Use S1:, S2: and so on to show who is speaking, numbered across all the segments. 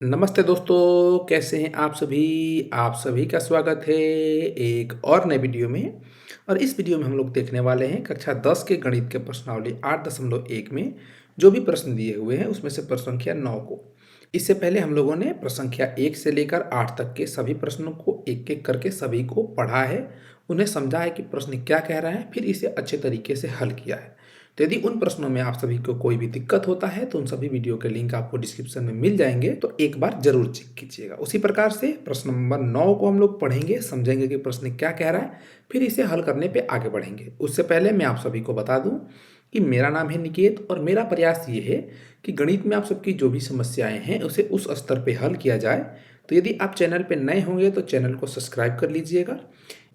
S1: नमस्ते दोस्तों, कैसे हैं आप सभी? आप सभी का स्वागत है एक और नए वीडियो में। और इस वीडियो में हम लोग देखने वाले हैं कक्षा 10 के गणित के प्रश्नावली 8.1 में जो भी प्रश्न दिए हुए हैं उसमें से प्रश्न संख्या 9 को। इससे पहले हम लोगों ने प्रश्न संख्या 1 से लेकर 8 तक के सभी प्रश्नों को एक-एक करके सभी को पढ़ा है, उन्हें समझा है कि प्रश्न क्या कह रहा है, फिर इसे अच्छे तरीके से हल किया है। तो यदि उन प्रश्नों में आप सभी को कोई भी दिक्कत होता है तो उन सभी वीडियो के लिंक आपको डिस्क्रिप्शन में मिल जाएंगे, तो एक बार जरूर चेक कीजिएगा। उसी प्रकार से प्रश्न नंबर 9 को हम लोग पढ़ेंगे, समझेंगे कि प्रश्न क्या कह रहा है, फिर इसे हल करने पे आगे बढ़ेंगे। उससे पहले मैं आप सभी को बता दूं कि मेरा नाम है निकेत और मेरा प्रयास ये है कि गणित में आप सबकी जो भी समस्याएं हैं उसे उस स्तर पे हल किया जाए। तो यदि आप चैनल पे नए होंगे तो चैनल को सब्सक्राइब कर लीजिएगा।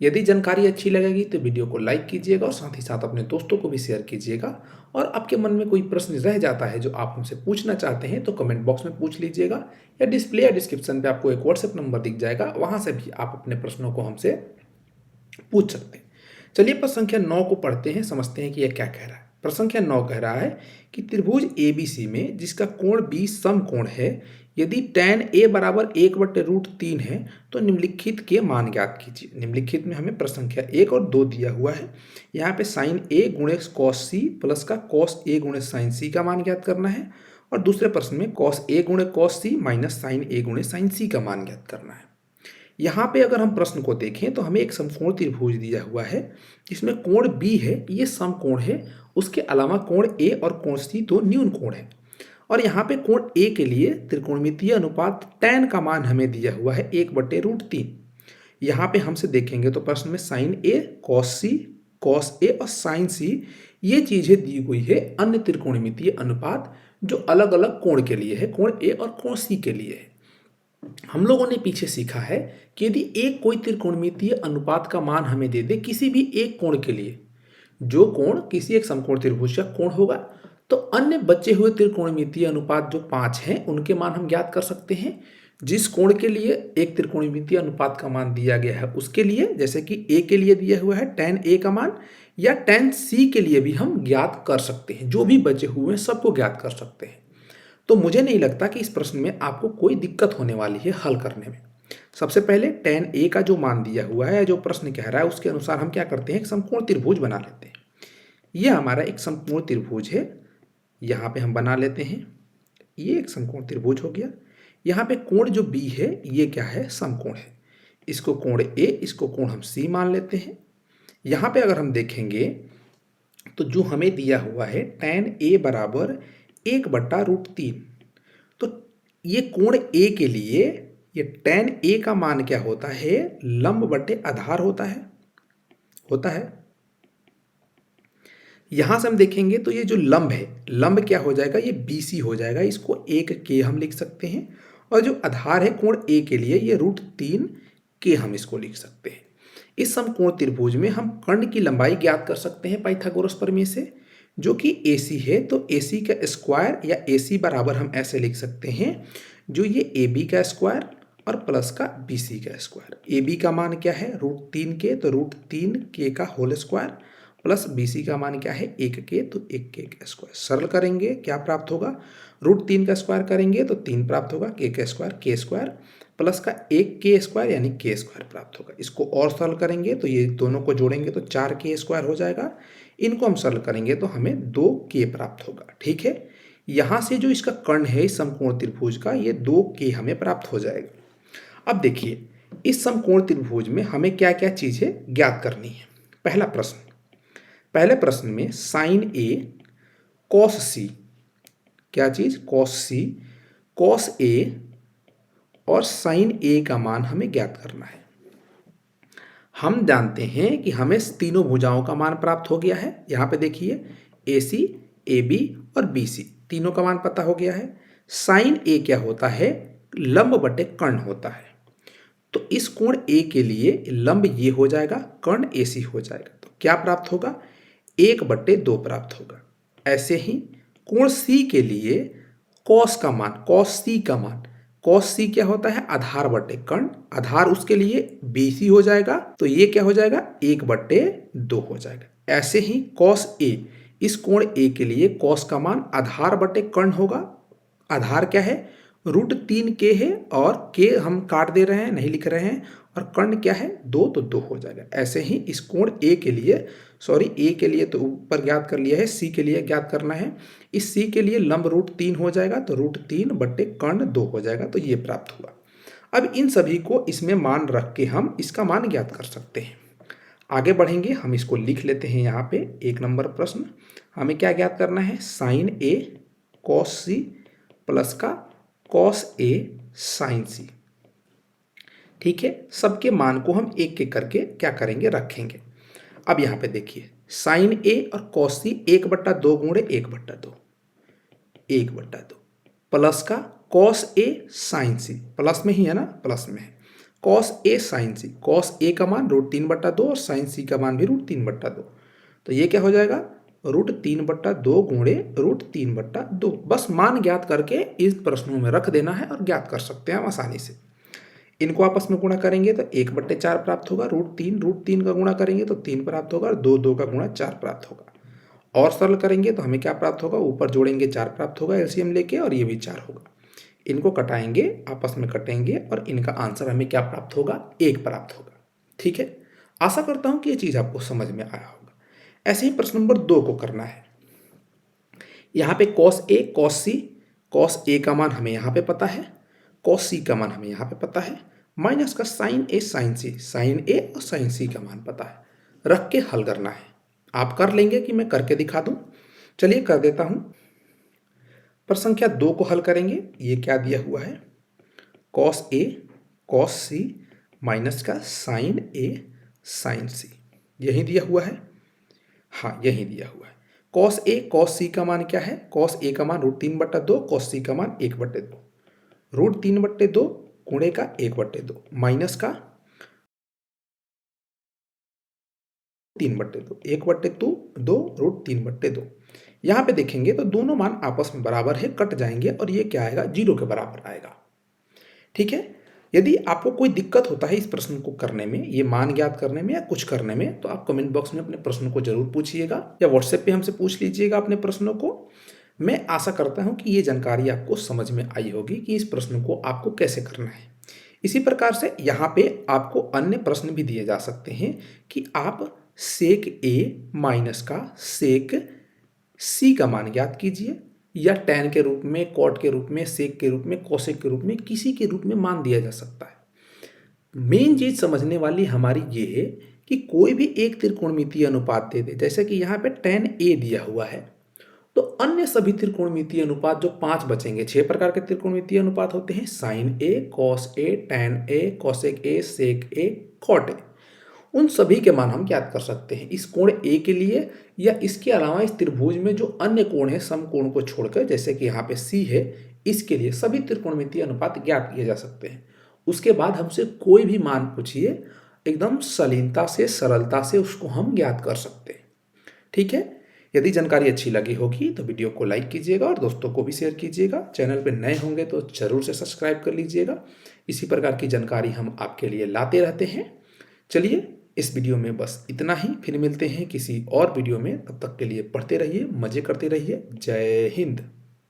S1: यदि जानकारी अच्छी लगेगी तो वीडियो को लाइक कीजिएगा और साथ ही साथ अपने दोस्तों को भी शेयर कीजिएगा। और आपके मन में कोई प्रश्न रह जाता है जो आप हमसे पूछना चाहते हैं तो कमेंट बॉक्स में पूछ लीजिएगा, या डिस्प्ले या डिस्क्रिप्शन पे आपको एक व्हाट्सएप नंबर दिख जाएगा, वहां से भी आप अपने प्रश्नों को हमसे पूछ सकते हैं। चलिए प्रश्न संख्या 9 को पढ़ते हैं, समझते हैं कि यह क्या कह रहा है। प्रश्न संख्या 9 कह रहा है कि त्रिभुज ABC में जिसका कोण B समकोण है, यदि tan A बराबर 1/√3 है तो निम्नलिखित के मान ज्ञात कीजिए। निम्नलिखित में हमें प्रश्न संख्या 1 और 2 दिया हुआ है। यहाँ पे sin A गुणे cos C प्लस का cos A गुणे sin C का मान ज्ञात करना है, और दूसरे प्रश्न में cos A गुणे cos C minus sin A गुणे sin C का मान ज्ञात करना है। यहाँ पे अगर हम प्रश्न को देखें तो हमें एक समकोण त्रिभुज दिया हुआ है जिसमें कोण B है, ये समकोण है। उसके अलावा कोण A और कोण C दो न्यून कोण है। और यहाँ पे कोण A के लिए त्रिकोणमितीय अनुपात tan का मान हमें दिया हुआ है 1/√3। यहाँ पे हमसे देखेंगे तो प्रश्न में sin A, cos A और sin C ये चीजें दी हुई है अन्य त्रिकोणमितीय अनुपात जो अलग अलग कोण के लिए है, कोण A और कोण C के लिए है। हम लोगों ने पीछे सीखा है कि यदि एक कोई त्रिकोणमितीय अनुपात का मान हमें दे दे किसी भी एक कोण के लिए, जो कोण किसी एक समकोण त्रिभुज का कोण होगा, तो अन्य बचे हुए त्रिकोणमितीय अनुपात जो 5 हैं उनके मान हम ज्ञात कर सकते हैं। जिस कोण के लिए एक त्रिकोणमितीय अनुपात का मान दिया गया है उसके लिए, जैसे कि A के लिए दिया हुआ है tan A का मान, या tan C के लिए भी हम ज्ञात कर सकते हैं। जो भी बचे हुए हैं सबको ज्ञात कर सकते हैं। तो मुझे नहीं लगता कि इस प्रश्न में आपको कोई दिक्कत होने वाली है हल करने में। सबसे पहले tan A का जो मान दिया हुआ है, जो प्रश्न कह रहा है उसके अनुसार हम क्या करते हैं, एक समकोण त्रिभुज बना लेते हैं। यह हमारा एक समकोण त्रिभुज है, यहाँ पे हम बना लेते हैं। ये एक समकोण त्रिभुज हो गया। यहाँ पे कोण जो B है ये क्या है, समकोण है। इसको कोण A, इसको कोण हम C मान लेते हैं। यहाँ पे अगर हम देखेंगे तो जो हमें दिया हुआ है tan A बराबर 1/√3, तो ये कोण A के लिए ये tan A का मान क्या होता है, लंब बटे आधार होता है। यहां से हम देखेंगे तो ये जो लंब है, लंब क्या हो जाएगा, ये BC हो जाएगा। इसको 1K हम लिख सकते हैं। और जो आधार है कोण A के लिए ये √3K हम इसको लिख सकते हैं। इस समकोण त्रिभुज में हम कर्ण की लंबाई ज्ञात कर सकते हैं पाइथागोरस प्रमेय से, जो कि AC है। तो AC का स्क्वायर या AC बराबर हम ऐसे लिख सकते हैं, जो ये AB का स्क्वायर और प्लस का BC का स्क्वायर। AB का मान क्या है, √3K, तो √3K का होल स्क्वायर, प्लस BC का मान क्या है, 1K, तो 1K का स्क्वायर। सरल करेंगे क्या प्राप्त होगा, √3 का स्क्वायर करेंगे तो 3 प्राप्त होगा, K का स्क्वायर K स्क्वायर, प्लस का 1K स्क्वायर यानी K स्क्वायर प्राप्त होगा। इसको और सरल करेंगे तो ये दोनों को जोड़ेंगे तो 4K स्क्वायर हो जाएगा। इनको हम सरल करेंगे तो हमें 2K प्राप्त होगा। ठीक है, यहाँ से जो इसका कर्ण है इस समकोण त्रिभुज का, ये 2K हमें प्राप्त हो जाएगा। अब देखिए इस समकोण त्रिभुज में हमें क्या क्या चीजें ज्ञात करनी है। पहले प्रश्न में sin A cos C, क्या चीज, cos A और sin A का मान हमें ज्ञात करना है। हम जानते हैं कि हमें तीनों भुजाओं का मान प्राप्त हो गया है। यहाँ पे देखिए AC, AB और BC तीनों का मान पता हो गया है। sin A क्या होता है, लंब बटे कर्ण होता है। तो इस कोण A के लिए लंब ये हो जाएगा, कर्ण AC हो जाएगा। तो क्या प्राप्त होगा, 1/2 प्राप्त होगा। ऐसे ही कोण C के लिए cos C क्या होता है, आधार बटे कर्ण, आधार उसके लिए BC हो जाएगा। तो ये क्या हो जाएगा, 1/2 हो जाएगा। ऐसे ही cos A, इस कोण A के लिए cos का मान आधार बटे कर्ण होगा। आधार क्या है, √3 के है और के हम काट दे रहे हैं, नहीं लिख रहे हैं, और कर्ण क्या है 2, तो 2 हो जाएगा। ऐसे ही इस कोण ए के लिए, सॉरी ए के लिए तो ऊपर ज्ञात कर लिया है, सी के लिए ज्ञात करना है। इस सी के लिए लंब √3 हो जाएगा, तो √3 बटे कर्ण 2 हो जाएगा, तो ये प्राप्त हुआ। अब इन सभी को इसमें मान रख के हम इसका मान ज्ञात कर सकते हैं। आगे बढ़ेंगे, हम इसको लिख लेते हैं। यहाँ पे 1 नंबर प्रश्न हमें क्या ज्ञात करना है, sign A cos C plus का कॉस ए साइन सी। ठीक है, सबके मान को हम एक एक करके क्या करेंगे, रखेंगे। अब यहाँ पे देखिए, साइन ए और कॉस सी 1/2 गुणे 1/2, 1/2 प्लस का cos A sign C, plus में ही है ना, प्लस में है, cos A sign C. Cos A का मान √3/2 और साइन सी का मान भी √3/2, तो ये क्या हो जाएगा, √3/2 गुणे √3/2। बस मान ज्ञात करके इस प्रश्नों में रख देना है और ज्ञात कर सकते हैं हम आसानी से। इनको आपस में गुणा करेंगे तो 1/4 प्राप्त होगा, √3 का गुणा करेंगे तो 3 प्राप्त होगा, और 2 का गुणा 4 प्राप्त होगा। और सरल करेंगे तो हमें क्या प्राप्त होगा, ऊपर जोड़ेंगे 4 प्राप्त होगा एलसीएम लेके, और ये भी 4 होगा। इनको कटाएंगे, आपस में कटेंगे, और इनका आंसर हमें क्या प्राप्त होगा, 1 प्राप्त होगा। ठीक है, आशा करता हूं कि ये चीज़ आपको समझ में आया होगा। ऐसे ही प्रश्न नंबर 2 को करना है। यहाँ पे cos A cos C, cos A का मान हमें यहाँ पे पता है, कॉस सी का मान हमें यहाँ पे पता है, माइनस का साइन ए साइन सी, साइन ए और साइन सी का मान पता है, रख के हल करना है। आप कर लेंगे कि मैं करके दिखा दूं? चलिए कर देता हूं। प्रश्न संख्या 2 को हल करेंगे। ये क्या दिया हुआ है, cos A cos C minus का साइन ए साइन सी, यही दिया हुआ है। हाँ, यही दिया हुआ है। कॉस ए कॉस सी का मान क्या है, कॉस ए का मान √3/2, कॉस सी का मान 1/2, √3/2 गुणे का 1/2 माइनस का 3/2, 1/2 √3/2। यहाँ पे देखेंगे तो दोनों मान आपस में बराबर है, कट जाएंगे, और ये क्या आएगा, 0 के बराबर आएगा। ठीक है, यदि आपको कोई दिक्कत होता है इस प्रश्न को करने में, ये मान ज्ञात करने में या कुछ करने में, तो आप कमेंट बॉक्स में अपने प्रश्नों को जरूर पूछिएगा, या व्हाट्सएप पे हमसे पूछ लीजिएगा अपने प्रश्नों को। मैं आशा करता हूँ कि ये जानकारी आपको समझ में आई होगी कि इस प्रश्न को आपको कैसे करना है। इसी प्रकार से यहाँ पे आपको अन्य प्रश्न भी दिए जा सकते हैं कि आप सेक ए माइनस का सेक सी का मान ज्ञात कीजिए, या टैन के रूप में, कॉट के रूप में, सेक के रूप में, कोसेक के रूप में, किसी के रूप में मान दिया जा सकता है। मेन चीज समझने वाली हमारी ये है कि कोई भी एक त्रिकोणमितीय अनुपात दे दे, जैसे कि यहाँ पे tan a दिया हुआ है, तो अन्य सभी त्रिकोणमितीय अनुपात जो 5 बचेंगे, 6 प्रकार के त्रिकोणमितीय अनुपात होते हैं, sine A cos A tan A cosec A sec A cot A, उन सभी के मान हम ज्ञात कर सकते हैं इस कोण ए के लिए, या इसके अलावा इस त्रिभुज में जो अन्य कोण है समकोण को छोड़कर, जैसे कि यहाँ पे सी है, इसके लिए सभी त्रिकोणमितीय अनुपात ज्ञात किए जा सकते हैं। उसके बाद हमसे कोई भी मान पूछिए, एकदम शालीनता से, सरलता से उसको हम ज्ञात कर सकते हैं। ठीक है, यदि जानकारी अच्छी लगी होगी तो वीडियो को लाइक कीजिएगा और दोस्तों को भी शेयर कीजिएगा। चैनल पर नए होंगे तो जरूर से सब्सक्राइब कर लीजिएगा। इसी प्रकार की जानकारी हम आपके लिए लाते रहते हैं। चलिए, इस वीडियो में बस इतना ही, फिर मिलते हैं किसी और वीडियो में। तब तक के लिए पढ़ते रहिए, मजे करते रहिए। जय हिंद।